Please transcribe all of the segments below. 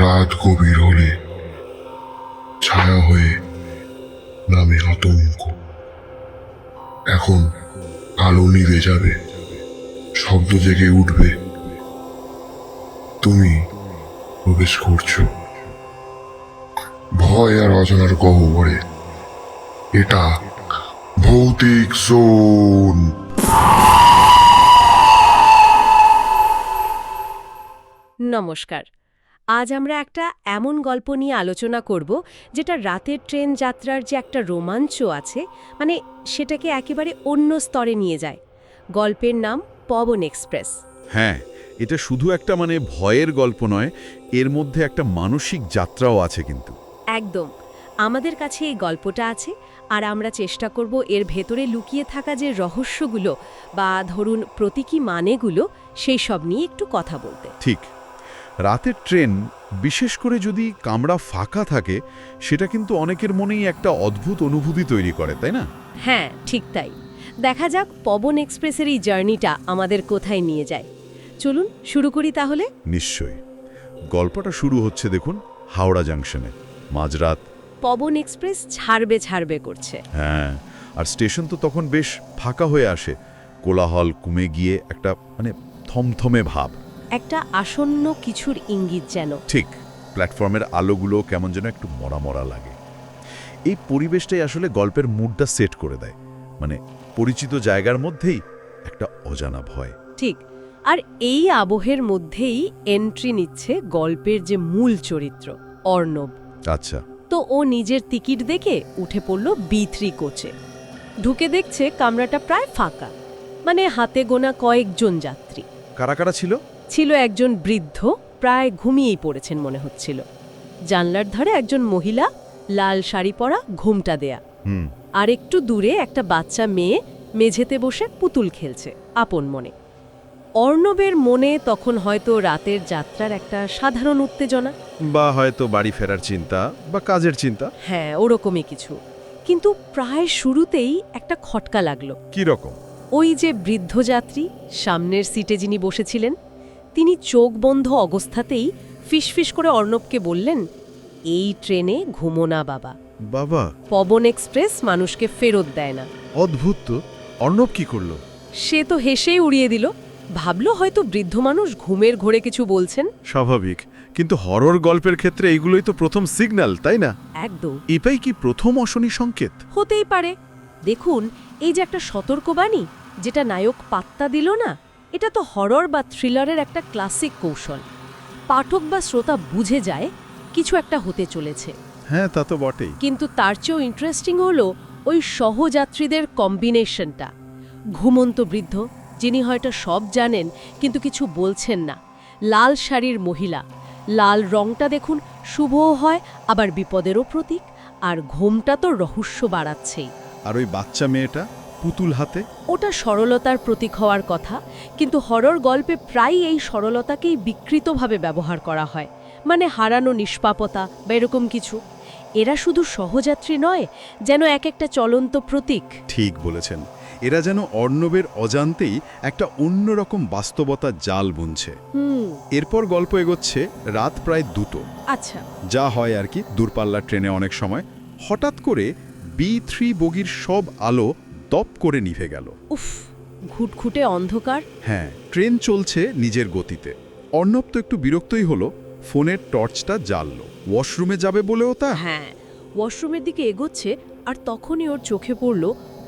রাত গভীর হলে ছায়া হয়ে নামে আতঙ্ক। এখন আলো নিভে যাবে, শব্দ জেগে উঠবে, তুমি প্রবেশ করছো ভয় আর অজানার গহ্বরে। এটা ভৌতিক জোন। নমস্কার। আজ আমরা একটা এমন গল্প নিয়ে আলোচনা করব যেটা রাতের ট্রেন যাত্রার যে একটা রোমাঞ্চ আছে, মানে সেটাকে একেবারে অন্য স্তরে নিয়ে যায়। গল্পের নাম পবন এক্সপ্রেস। হ্যাঁ, এটা শুধু একটা ভয়ের গল্প নয়, এর মধ্যে একটা মানসিক যাত্রাও আছে কিন্তু। একদম। আমাদের কাছে এই গল্পটা আছে, আর আমরা চেষ্টা করব এর ভেতরে লুকিয়ে থাকা যে রহস্যগুলো বা ধরুন প্রতীকী মানেগুলো, সেই সব নিয়ে একটু কথা বলতে। ঠিক, রাতের ট্রেন, বিশেষ করে যদি কামরা ফাঁকা থাকে, সেটা কিন্তু অনেকের মনেই একটা অদ্ভুত অনুভূতি তৈরি করে, তাই না? হ্যাঁ, ঠিক তাই। দেখা যাক পবন এক্সপ্রেসের এই জার্নিটা আমাদের কোথায় নিয়ে যায়। চলুন শুরু করি তাহলে। নিশ্চয়ই। গল্পটা শুরু হচ্ছে দেখুন হাওড়া জাংশনে, মাঝরাত। পবন এক্সপ্রেস ছাড়বে করছে। হ্যাঁ, আর স্টেশন তো তখন বেশ ফাঁকা হয়ে আসে, কোলাহল কমে গিয়ে একটা থমথমে ভাব, একটা আসন্ন কিছুর ইঙ্গিত যেন। ঠিক, প্ল্যাটফর্মের আলোগুলো কেমন যেন একটু মরা মরা লাগে। এই পরিবেশটাই আসলে গল্পের মুডটা সেট করে দেয়, পরিচিত জায়গার মধ্যেই একটা অজানা ভয়। ঠিক, আর এই আবহের মধ্যেই এন্ট্রি নিচ্ছে গল্পের যে মূল চরিত্র, অর্ণব। আচ্ছা। তো ও নিজের টিকিট দেখে উঠে পড়ল B3 কোচে। ঢুকে দেখছে কামরাটা প্রায় ফাঁকা, হাতে গোনা কয়েকজন যাত্রী। কারা কারা ছিল? ছিল একজন বৃদ্ধ, প্রায় ঘুমিয়েই পড়েছেন মনে হচ্ছিল। জানলার ধারে একজন মহিলা, লাল শাড়ি পরা, ঘুমটা দেয়া। আর একটু দূরে একটা বাচ্চা মেয়ে মেঝেতে বসে পুতুল খেলছে আপন মনে। অর্ণবের মনে তখন হয়তো রাতের যাত্রার একটা সাধারণ উত্তেজনা, বা হয়তো বাড়ি ফেরার চিন্তা বা কাজের চিন্তা। হ্যাঁ, ওরকমই কিছু। কিন্তু প্রায় শুরুতেই একটা খটকা লাগলো। কি রকম? ওই যে বৃদ্ধ যাত্রী সামনের সিটে যিনি বসেছিলেন, তিনি চোখ বন্ধ অবস্থাতেই ফিসফিস করে অর্ণবকে বললেন, এই ট্রেনে ঘুমো না বাবা। বাবা! পবন এক্সপ্রেস মানুষকে ফেরত দেয় না। অদ্ভুত তো। অর্ণব কি করলো? সে তো হেসেই উড়িয়ে দিল, ভাবলো হয়তো বৃদ্ধ মানুষ ঘুমের ঘোরে কিছু বলছেন। স্বাভাবিক, কিন্তু হরর গল্পের ক্ষেত্রে এইগুলোই তো প্রথম সিগন্যাল, তাই না? একদম। এটাই কি প্রথম অশনি সংকেত? হতেই পারে। দেখুন, এই যে একটা সতর্কবাণী, যেটা নায়ক পাত্তা দিল না, এটা তো হরর বা থ্রিলারের একটা ক্লাসিক কৌশল। পাঠক বা শ্রোতা বুঝে যায় কিছু একটা হতে চলেছে। হ্যাঁ, তা তো বটেই। কিন্তু তার চেয়েও ইন্টারেস্টিং হলো ওই সহযাত্রীদের কম্বিনেশনটা। ঘুমন্ত বৃদ্ধ, যিনি হয়তো সব জানেন কিন্তু কিছু বলছেন না। লাল শাড়ির মহিলা, লাল রংটা দেখুন শুভও হয় আবার বিপদেরও প্রতীক। আর ঘুমটা তো রহস্য বাড়াচ্ছেই। আর ওই বাচ্চা মেয়েটা পুতুল হাতে? ওটা সরলতার প্রতীক হওয়ার কথা, কিন্তু হরর গল্পে প্রায়ই এই সরলতাকেই বিকৃতভাবে ব্যবহার করা হয়, হারানো নিষ্পাপতা বা এরকম কিছু। এরা শুধু সহযাত্রী নয়, যেন এক একটা চলন্ত প্রতীক। ঠিক বলেছেন, এরা যেন অর্ণবের অজান্তেই একটা অন্যরকম বাস্তবতা জাল বুনছে। এরপর গল্প এগোচ্ছে রাত প্রায় 2টো। আচ্ছা। যা হয় আর কি দূরপাল্লার ট্রেনে অনেক সময়। হঠাৎ করে B3 বগির সব আলো দপ করে নিভে গেল। উফ, ঘুটঘুটে অন্ধকার। হ্যাঁ, ট্রেন চলছে নিজের গতিতে। অর্ণব তো একটু বিরক্তই হলো, ফোনের টর্চটা জ্বালল। ওয়াশরুমে যাবে বলেও তা। হ্যাঁ, ওয়াশরুমের দিকে এগোচ্ছে, আর তখনই ওর চোখে পড়ল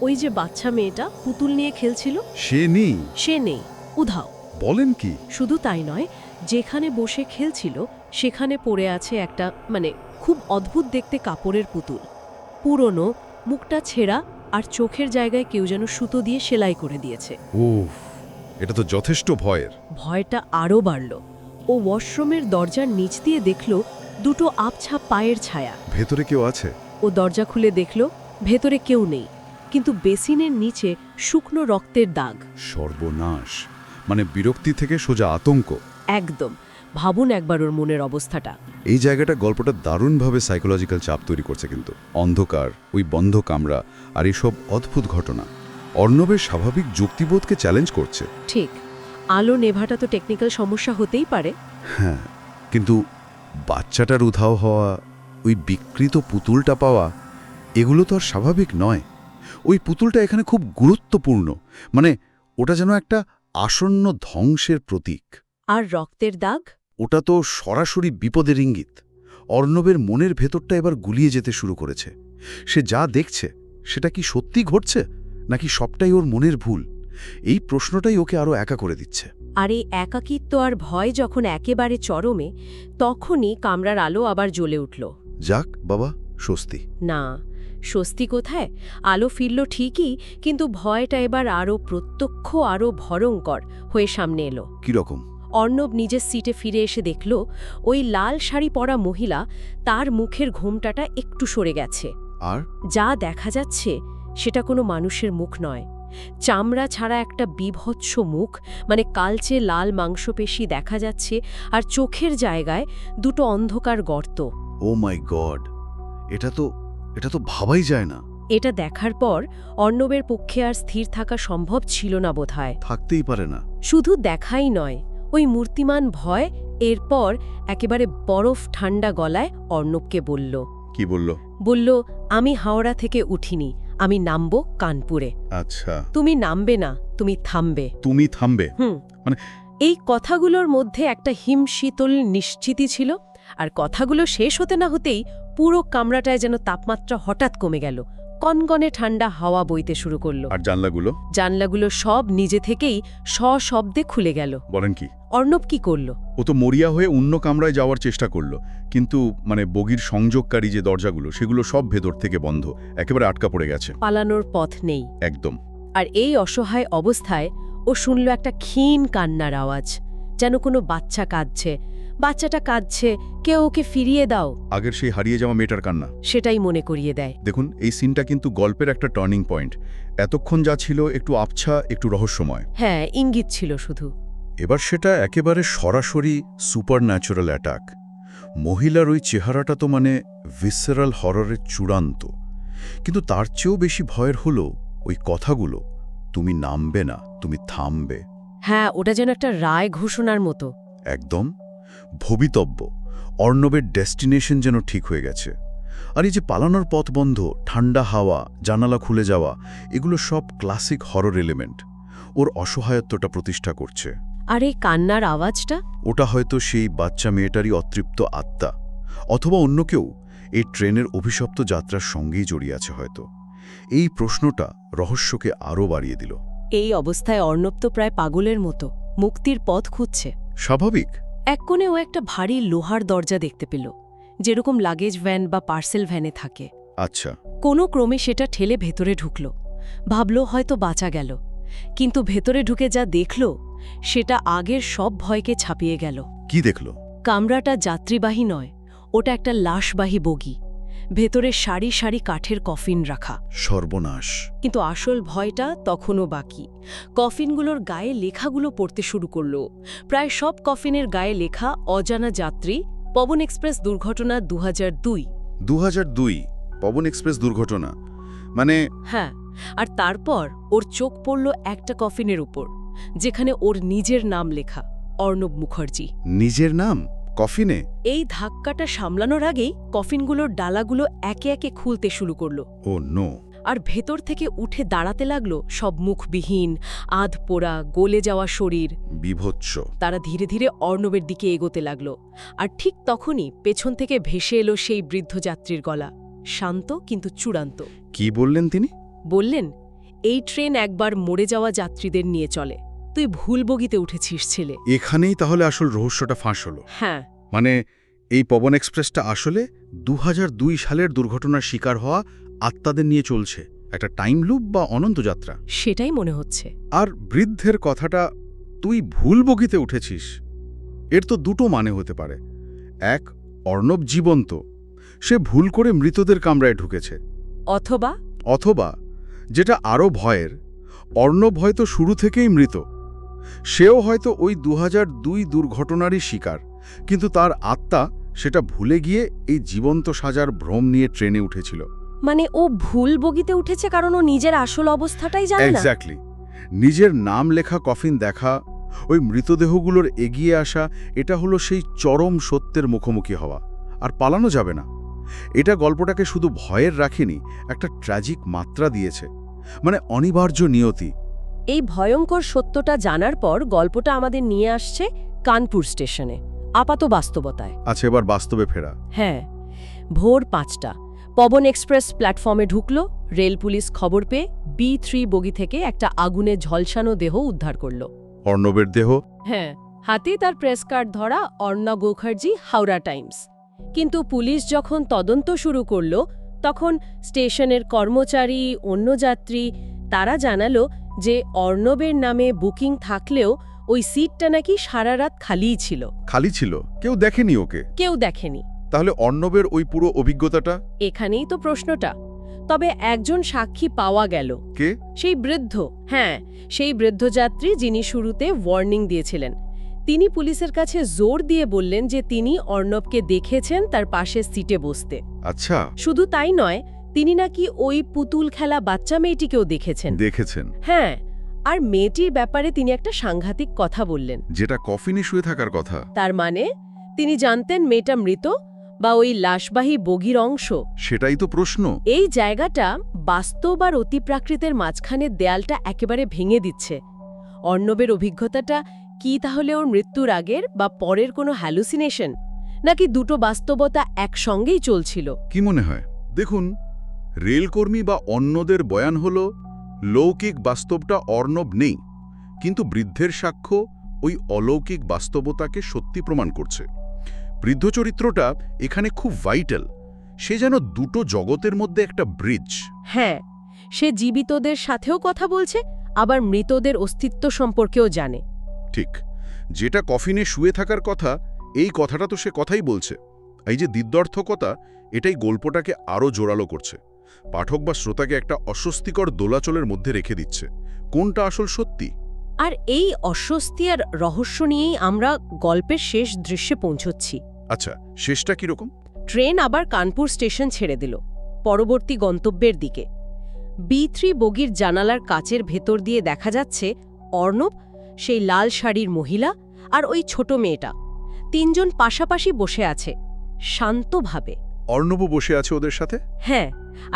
ওই যে বাচ্চা মেয়েটা পুতুল নিয়ে খেলছিল। সে নেই। সে নেই, উধাও। বলেন কি? শুধু তাই নয়, যেখানে বসে খেলছিল সেখানে পড়ে আছে একটা খুব অদ্ভুত দেখতে কাপড়ের পুতুল। পুরনো, মুখটা ছেঁড়া, আর চোখের জায়গায় কেউ যেন সুতো দিয়ে সেলাই করে দিয়েছে। উফ, এটা তো যথেষ্ট ভয়ের। ভয়টা আরও বাড়ল। ও ওয়াশরুমের দরজার নিচ দিয়ে দেখল দুটো আবছা পায়ের ছায়া। ভেতরে কেউ আছে? ও দরজা খুলে দেখল ভেতরে কেউ নেই, কিন্তু বেসিনের নিচে শুকনো রক্তের দাগ। সর্বনাশ! বিরক্তি থেকে সোজা আতঙ্ক। একদম। ভাবুন একবার ওর মনের অবস্থাটা। এই জায়গাটা গল্পটা দারুণভাবে সাইকোলজিক্যাল চাপ তৈরি করছে কিন্তু। অন্ধকার, ওই বন্ধ কামরা, আর এসব অদ্ভুত ঘটনা অর্ণবের স্বাভাবিক যুক্তিবোধকে চ্যালেঞ্জ করছে। ঠিক, আলো নেভাটা তো টেকনিক্যাল সমস্যা হতেই পারে। হ্যাঁ, কিন্তু বাচ্চাটার উধাও হওয়া, ওই বিকৃত পুতুলটা পাওয়া, এগুলো তো আর স্বাভাবিক নয়। ওই পুতুলটা এখানে খুব গুরুত্বপূর্ণ, মানে ওটা যেন একটা আসন্ন ধ্বংসের প্রতীক। আর রক্তের দাগ? ওটা তো সরাসরি বিপদের ইঙ্গিত। অর্ণবের মনের ভেতরটা এবার গুলিয়ে যেতে শুরু করেছে। সে যা দেখছে সেটা কি সত্যি ঘটছে, নাকি সবটাই ওর মনের ভুল? এই প্রশ্নটাই ওকে আরও একা করে দিচ্ছে। আর এই একাকিত্ব আর ভয় যখন একেবারে চরমে, তখনই কামরার আলো আবার জ্বলে উঠল। যাক বাবা, স্বস্তি। না, স্বস্তি কোথায়? আলো ফিরল ঠিকই, কিন্তু ভয়টা এবার আরও প্রত্যক্ষ, আরও ভয়ঙ্কর হয়ে সামনে এলো। কীরকম? অর্ণব নিজের সিটে ফিরে এসে দেখল ওই লাল শাড়ি পরা মহিলা, তার মুখের ঘোমটাটা একটু সরে গেছে। আর যা দেখা যাচ্ছে সেটা কোনো মানুষের মুখ নয়, চামড়া ছাড়া একটা বিভৎস মুখ, মানে কালচে লাল মাংসপেশি দেখা যাচ্ছে, আর চোখের জায়গায় দুটো অন্ধকার গর্ত। ও মাই গড, এটা তো ভাবাই যায় না। এটা দেখার পর অর্ণবের পক্ষে আর স্থির থাকা সম্ভব ছিল না বোধহয়। থাকতেই পারে না। শুধু দেখাই নয়, ওই মূর্তিমান ভয় এরপর একেবারে বরফ ঠান্ডা গলায় অর্ণবকে বলল। কি বলল? বলল, আমি হাওড়া থেকে উঠিনি, আমি নামব কানপুরে। আচ্ছা, তুমি নামবে না, তুমি থামবে। তুমি থামবে? মানে এই কথাগুলোর মধ্যে একটা হিমশীতল নিশ্চিতি ছিল, আর কথাগুলো শেষ হতে না হতেই পুরো কামরাটায় যেন তাপমাত্রা হঠাৎ কমে গেল। কনকনে ঠান্ডা হাওয়া বইতে শুরু করল। আর জানলাগুলো? জানলাগুলো সব নিজে থেকেই সশব্দে খুলে গেল। বলেন কি? অর্ণব কি করল? ও তো মরিয়া হয়ে অন্য কামরায় যাওয়ার চেষ্টা করলো, কিন্তু বগির সংযোগকারী যে দরজাগুলো সেগুলো সব ভেতর থেকে বন্ধ, একেবারে আটকা পড়ে গেছে। পালানোর পথ নেই একদম। আর এই অসহায় অবস্থায় ও শুনল একটা ক্ষীণ কান্নার আওয়াজ, যেন কোনো বাচ্চা কাঁদছে। বাচ্চাটা কাঁদছে, কেউ ওকে ফিরিয়ে দাও। আগের সেই হারিয়ে যাওয়া মেয়েটার কান্না। সেটাই মনে করিয়ে দেয়। দেখুন, এই সিনটা কিন্তু গল্পের একটা টার্নিং পয়েন্ট। এতক্ষণ যা ছিল একটু আবছা, একটু রহস্যময়, হ্যাঁ, ইঙ্গিত ছিল শুধু। এবার সেটা একেবারে সরাসরি সুপারন্যাচুরাল অ্যাটাক। মহিলার ওই চেহারাটা তো ভিসেরাল হররের চূড়ান্ত, কিন্তু তার চেয়েও বেশি ভয়ের হলো ওই কথাগুলো, তুমি নামবে না, তুমি থামবে। হ্যাঁ, ওটা যেন একটা রায় ঘোষণার মতো। একদম ভবিতব্য। অর্ণবের ডেস্টিনেশন যেন ঠিক হয়ে গেছে। আর এই যে পালানোর পথ বন্ধ, ঠান্ডা হাওয়া, জানালা খুলে যাওয়া, এগুলো সব ক্লাসিক হরর এলিমেন্ট। ওর অসহায়ত্বটা প্রতিষ্ঠা করছে। আর এই কান্নার আওয়াজটা? ওটা হয়তো সেই বাচ্চা মেয়েটারই অতৃপ্ত আত্মা, অথবা অন্য কেউ এই ট্রেনের অভিশপ্ত যাত্রার সঙ্গেই জড়িয়ে আছে হয়তো। এই প্রশ্নটা রহস্যকে আরও বাড়িয়ে দিল। এই অবস্থায় অর্ণব তো প্রায় পাগলের মতো মুক্তির পথ খুঁজছে। স্বাভাবিক। এক কোণে ও একটা ভারী লোহার দরজা দেখতে পেল, যেরকম লাগেজ ভ্যান বা পার্সেল ভ্যানে থাকে। আচ্ছা। কোনো ক্রমে সেটা ঠেলে ভেতরে ঢুকল। ভাবল হয়তো বাঁচা গেল, কিন্তু ভেতরে ঢুকে যা দেখল সেটা আগের সব ভয়কে ছাপিয়ে গেল। কি দেখল? কামরাটা যাত্রীবাহী নয়, ওটা একটা লাশবাহী বগি, ভেতরে সারি সারি কাঠের কফিন রাখা। সর্বনাশ। কিন্তু আসল ভয়টা তখনও বাকি। কফিনগুলোর গায়ে লেখাগুলো পড়তে শুরু করল। প্রায় সব কফিনের গায়ে লেখা অজানা যাত্রী, পবন এক্সপ্রেস দুর্ঘটনা 2002। 2002 পবন এক্সপ্রেস দুর্ঘটনা হ্যাঁ, আর তারপর ওর চোখ পড়ল একটা কফিনের উপর, যেখানে ওর নিজের নাম লেখা, অর্ণব মুখার্জি। নিজের নাম কফিনে? এই ধাক্কাটা সামলানোর আগেই কফিনগুলোর ডালাগুলো একে একে খুলতে শুরু করল। ও নো। আর ভেতর থেকে উঠে দাঁড়াতে লাগলো সব মুখবিহীন, আধ পোড়া, গলে যাওয়া শরীর। বিভৎস। তারা ধীরে ধীরে অর্ণবের দিকে এগোতে লাগলো। আর ঠিক তখনই পেছন থেকে ভেসে এলো সেই বৃদ্ধ যাত্রীর গলা, শান্ত কিন্তু চূড়ান্ত। কি বললেন তিনি? বললেন, এই ট্রেন একবার মরে যাওয়া যাত্রীদের নিয়ে চলে, তুই ভুল বগিতে উঠেছিস ছেলে। এখানেই তাহলে আসল রহস্যটা ফাঁস হলো। হ্যাঁ, এই পবন এক্সপ্রেসটা আসলে 2002 সালের দুর্ঘটনার শিকার হওয়া আত্মাদের নিয়ে চলছে, একটা টাইম লুপ বা অনন্ত যাত্রা। সেটাই মনে হচ্ছে। আর বৃদ্ধের কথাটা, তুই ভুল বগিতে উঠেছিস, এর তো দুটো মানে হতে পারে। এক, অর্ণব জীবন্ত, সে ভুল করে মৃতদের কামরায় ঢুকেছে। অথবা যেটা আরও ভয়ের, অর্ণব হয়তো শুরু থেকেই মৃত। সেও হয়তো ওই 2002 দুর্ঘটনারই শিকার, কিন্তু তার আত্মা সেটা ভুলে গিয়ে এই জীবন্ত সাজার ভ্রম নিয়ে ট্রেনে উঠেছিল। ও ভুল বগিতে উঠেছে কারণ ও নিজের আসল অবস্থাটাই জানে না। এক্স্যাক্টলি। নিজের নাম লেখা কফিন দেখা, ওই মৃতদেহগুলোর এগিয়ে আসা, এটা হলো সেই চরম সত্যের মুখোমুখি হওয়া, আর পালানো যাবে না। এটা গল্পটাকে শুধু ভয়ের রাখেনি, একটা ট্র্যাজিক মাত্রা দিয়েছে, মানে অনিবার্য নিয়তি। এই ভয়ঙ্কর সত্যটা জানার পর গল্পটা আমাদের নিয়ে আসছে কানপুর স্টেশনে, আপাত বাস্তবতায়। আচ্ছা, এবার বাস্তবে ফেরা। হ্যাঁ, ভোর 5টা পবন এক্সপ্রেস প্ল্যাটফর্মে ঢুকল। রেল পুলিশ খবর পেয়ে B3 বগি থেকে একটা আগুনে ঝলসানো দেহ উদ্ধার করল। অর্ণবের দেহ? হ্যাঁ, হাতে তার প্রেস কার্ড ধরা অর্ণব মুখার্জি, হাওড়া টাইমস। কিন্তু পুলিশ যখন তদন্ত শুরু করল, তখন স্টেশনের কর্মচারী, অন্য যাত্রী তারা জানালো যে অর্ণবের নামে বুকিং থাকলেও ওই সিটটা নাকি সারা রাত খালিই ছিল। খালি ছিল? কেউ দেখেনি ওকে? কেউ দেখেনি। তাহলে অর্ণবের ওই পুরো অভিজ্ঞতাটা? এখানেই তো প্রশ্নটা। তবে একজন সাক্ষী পাওয়া গেল। কে? সেই বৃদ্ধ। হ্যাঁ, সেই বৃদ্ধ যাত্রী যিনি শুরুতে ওয়ার্নিং দিয়েছিলেন। তিনি পুলিশের কাছে জোর দিয়ে বললেন যে তিনি অর্ণবকে দেখেছেন তার পাশের সিটে বসতে। আচ্ছা। শুধু তাই নয়, তিনি নাকি ওই পুতুল খেলা বাচ্চা মেয়েটিকেও দেখেছেন। হ্যাঁ, আর মেয়েটির ব্যাপারে তিনি একটা সাংঘাতিক কথা বললেন, যেটা কফিনে শুয়ে থাকার কথা। তার মানে তিনি জানতেন মেয়েটা মৃত বা ওই লাশবাহী বগির অংশ। সেটাই তো প্রশ্ন। এই জায়গাটা বাস্তব আর অতিপ্রাকৃতের মাঝখানে দেয়ালটা একেবারে ভেঙে দিচ্ছে। অর্ণবের অভিজ্ঞতাটা কি তাহলে ওর মৃত্যুর আগের বা পরের কোনো হ্যালুসিনেশন, নাকি দুটো বাস্তবতা একসঙ্গেই চলছিল? কি মনে হয়? দেখুন, রেলকর্মী বা অন্যদের বয়ান হল লৌকিক বাস্তবটা অর্ণব নেই, কিন্তু বৃদ্ধের সাক্ষ্য ওই অলৌকিক বাস্তবতাকে সত্যি প্রমাণ করছে। বৃদ্ধ চরিত্রটা এখানে খুব ভাইটাল। সে যেন দুটো জগতের মধ্যে একটা ব্রিজ। হ্যাঁ, সে জীবিতদের সাথেও কথা বলছে, আবার মৃতদের অস্তিত্ব সম্পর্কেও জানে। ঠিক, যেটা কফিনে শুয়ে থাকার কথা, এই কথাটা তো সে কথাই বলছে। এই যে দ্বিদ্বর্থকতা, এটাই গল্পটাকে আরও জোরালো করছে। পাঠক বা শ্রোতাকে একটা অস্বস্তিকর দোলাচলের মধ্যে রেখে দিচ্ছে, কোনটা আসল সত্যি। আর এই অস্বস্তি আর রহস্য নিয়েই আমরা গল্পের শেষ দৃশ্যে পৌঁছচ্ছি। আচ্ছা, শেষটা কিরকম? ট্রেন আবার কানপুর স্টেশন ছেড়ে দিল, পরবর্তী গন্তব্যের দিকে। B3 বগির জানালার কাচের ভেতর দিয়ে দেখা যাচ্ছে অর্ণব, সেই লাল শাড়ির মহিলা, আর ওই ছোট মেয়েটা। তিনজন পাশাপাশি বসে আছে, শান্তভাবে। অর্ণবও বসে আছে ওদের সাথে? হ্যাঁ,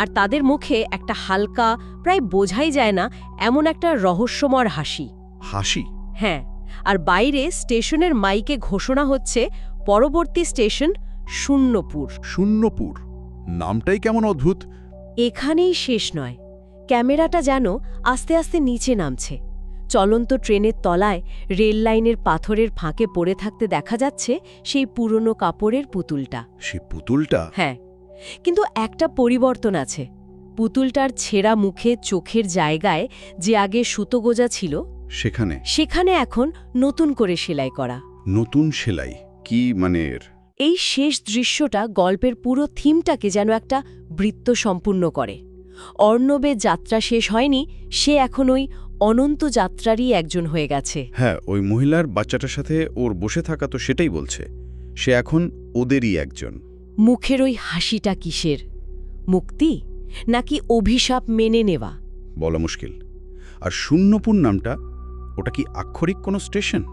আর তাদের মুখে একটা হালকা, প্রায় বোঝাই যায় না এমন একটা রহস্যময় হাসি। হাসি? হ্যাঁ, আর বাইরে স্টেশনের মাইকে ঘোষণা হচ্ছে পরবর্তী স্টেশন শূন্যপুর। শূন্যপুর নামটাই কেমন অদ্ভুত। এখানেই শেষ নয়, ক্যামেরাটা যেন আস্তে আস্তে নিচে নামছে। চলন্ত ট্রেনের তলায় রেল লাইনের পাথরের ফাঁকে পড়ে থাকতে দেখা যাচ্ছে সেই পুরনো কাপড়ের পুতুলটা। সে পুতুলটা? হ্যাঁ, কিন্তু একটা পরিবর্তন আছে। পুতুলটার ছেঁড়া মুখে চোখের জায়গায় যে আগে সুতো গোজা ছিল, সেখানে এখন নতুন করে সেলাই করা। নতুন সেলাই? কি মানে? এই শেষ দৃশ্যটা গল্পের পুরো থিমটাকে যেন একটা বৃত্ত সম্পূর্ণ করে। অর্ণবের যাত্রা শেষ হয়নি, সে এখন ওই অনন্ত যাত্রারই একজন হয়ে গেছে। হ্যাঁ, ওই মহিলার বাচ্চাটার সাথে ওর বসে থাকা তো সেটাই বলছে। সে এখন ওদেরই একজন। মুখের ওই হাসিটা কিসের? মুক্তি নাকি অভিশাপ মেনে নেওয়া? বলা মুশকিল। আর শূন্যপুর নামটা, ওটা কি আক্ষরিক কোনো স্টেশন,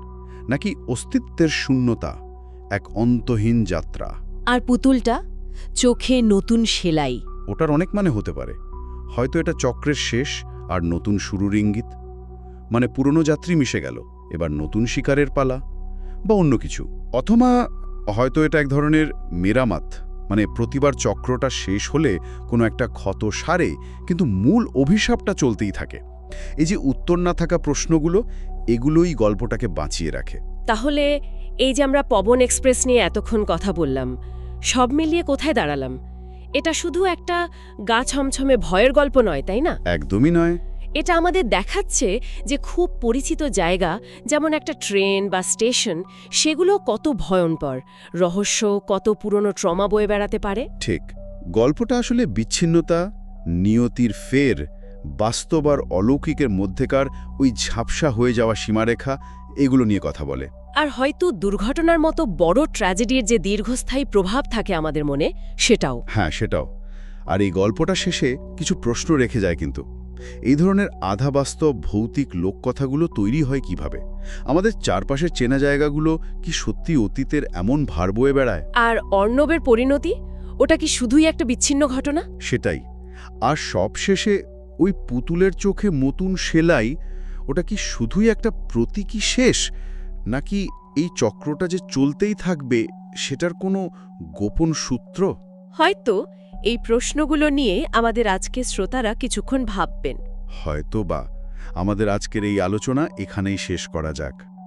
নাকি অস্তিত্বের শূন্যতা, এক অন্তহীন যাত্রা? আর পুতুলটা, চোখে নতুন সেলাই। ওটার অনেক মানে হতে পারে। হয়তো এটা চক্রের শেষ আর নতুন শুরুর ইঙ্গিত। মানে পুরনো যাত্রী মিশে গেল, এবার নতুন শিকারের পালা, বা অন্য কিছু। অথবা হয়তো এটা এক ধরনের মেরামত, মানে প্রতিবার চক্রটা শেষ হলে কোনো একটা ক্ষত সারে, কিন্তু মূল অভিশাপটা চলতেই থাকে। এই যে উত্তর না থাকা প্রশ্নগুলো, এগুলোই গল্পটাকে বাঁচিয়ে রাখে। তাহলে এই যে আমরা পবন এক্সপ্রেস নিয়ে এতক্ষণ কথা বললাম, সব মিলিয়ে কোথায় দাঁড়ালাম? এটা শুধু একটা গা ছমছমে ভয়ের গল্প নয়, তাই না? একদমই নয়। এটা আমাদের দেখাচ্ছে যে খুব পরিচিত জায়গা, যেমন একটা ট্রেন বা স্টেশন, সেগুলো কত ভয়ঙ্কর, রহস্য কত পুরনো ট্রমা বয়ে বেড়াতে পারে। ঠিক, গল্পটা আসলে বিচ্ছিন্নতা, নিয়তির ফের, বাস্তব আর অলৌকিকের মধ্যেকার ওই ঝাপসা হয়ে যাওয়া সীমারেখা, এগুলো নিয়ে কথা বলে। আর হয়তো দুর্ঘটনার মতো বড় ট্র্যাজেডির যে দীর্ঘস্থায়ী প্রভাব থাকে আমাদের মনে, সেটাও। হ্যাঁ, সেটাও। আর এই গল্পটা শেষে কিছু প্রশ্ন রেখে যায় কিন্তু। এই ধরনের আধাবাস্তব ভৌতিক লোককথাগুলো তৈরি হয় কিভাবে? আমাদের চারপাশের চেনা জায়গাগুলো কি সত্যি অতীতের এমন ভার বয়ে বেড়ায়? আর অর্ণবের পরিণতি, ওটা কি শুধুই একটা বিচ্ছিন্ন ঘটনা? সেটাই। আর সবশেষে ওই পুতুলের চোখে নতুন সেলাই, ওটা কি শুধুই একটা প্রতীকী শেষ, নাকি এই চক্রটা যে চলতেই থাকবে সেটার কোনো গোপন সূত্র? হয়তো এই প্রশ্নগুলো নিয়ে আমাদের আজকের শ্রোতারা কিছুক্ষণ ভাববেন। হয়তো বা। আমাদের আজকের এই আলোচনা এখানেই শেষ করা যাক।